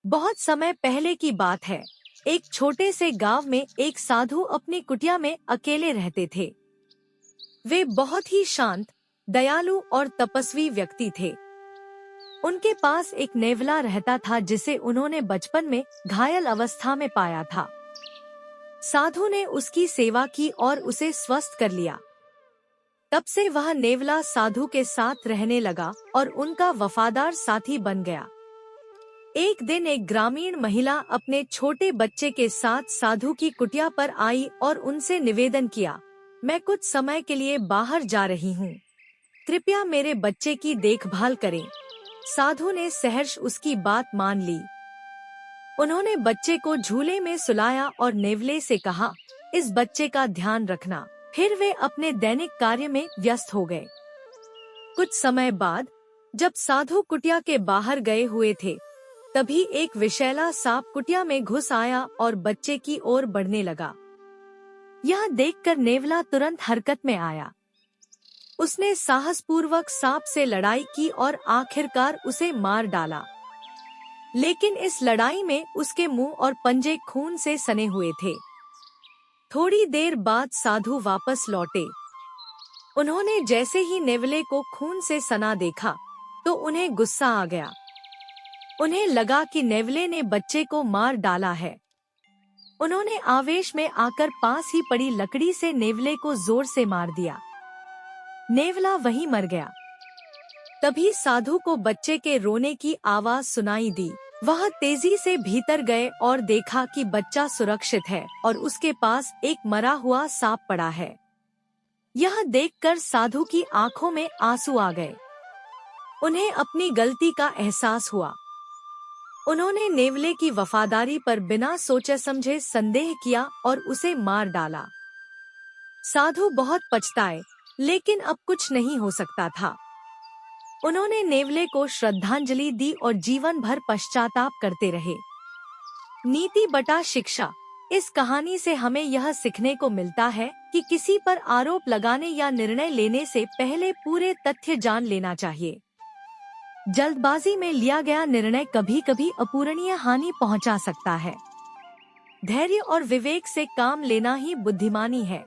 बहुत समय पहले की बात है। एक छोटे से गांव में एक साधु अपनी कुटिया में अकेले रहते थे। वे बहुत ही शांत, दयालु और तपस्वी व्यक्ति थे। उनके पास एक नेवला रहता था जिसे उन्होंने बचपन में घायल अवस्था में पाया था। साधु ने उसकी सेवा की और उसे स्वस्थ कर लिया। तब से वह नेवला साधु के साथ रहने लगा और उनका वफादार साथी बन गया। एक दिन एक ग्रामीण महिला अपने छोटे बच्चे के साथ साधु की कुटिया पर आई और उनसे निवेदन किया, मैं कुछ समय के लिए बाहर जा रही हूँ, कृपया मेरे बच्चे की देखभाल करें। साधु ने सहर्ष उसकी बात मान ली। उन्होंने बच्चे को झूले में सुलाया और नेवले से कहा, इस बच्चे का ध्यान रखना। फिर वे अपने दैनिक कार्य में व्यस्त हो गए। कुछ समय बाद जब साधु कुटिया के बाहर गए हुए थे, तभी एक विषैला सांप कुटिया में घुस आया और बच्चे की ओर बढ़ने लगा। यह देखकर नेवला तुरंत हरकत में आया। उसने साहसपूर्वक सांप से लड़ाई की और आखिरकार उसे मार डाला। लेकिन इस लड़ाई में उसके मुंह और पंजे खून से सने हुए थे। थोड़ी देर बाद साधु वापस लौटे। उन्होंने जैसे ही नेवले को खून से सना देखा तो उन्हें गुस्सा आ गया। उन्हें लगा कि नेवले ने बच्चे को मार डाला है। उन्होंने आवेश में आकर पास ही पड़ी लकड़ी से नेवले को जोर से मार दिया। नेवला वहीं मर गया। तभी साधु को बच्चे के रोने की आवाज सुनाई दी। वह तेजी से भीतर गए और देखा कि बच्चा सुरक्षित है और उसके पास एक मरा हुआ सांप पड़ा है। यह देखकर साधु की आंखों में आंसू आ गए। उन्हें अपनी गलती का एहसास हुआ। उन्होंने नेवले की वफादारी पर बिना सोचे समझे संदेह किया और उसे मार डाला। साधु बहुत पछताए, लेकिन अब कुछ नहीं हो सकता था। उन्होंने नेवले को श्रद्धांजलि दी और जीवन भर पश्चाताप करते रहे। नीति बटा शिक्षा। इस कहानी से हमें यह सीखने को मिलता है कि किसी पर आरोप लगाने या निर्णय लेने से पहले पूरे तथ्य जान लेना चाहिए। जल्दबाजी में लिया गया निर्णय कभी कभी अपूरणीय हानि पहुंचा सकता है। धैर्य और विवेक से काम लेना ही बुद्धिमानी है।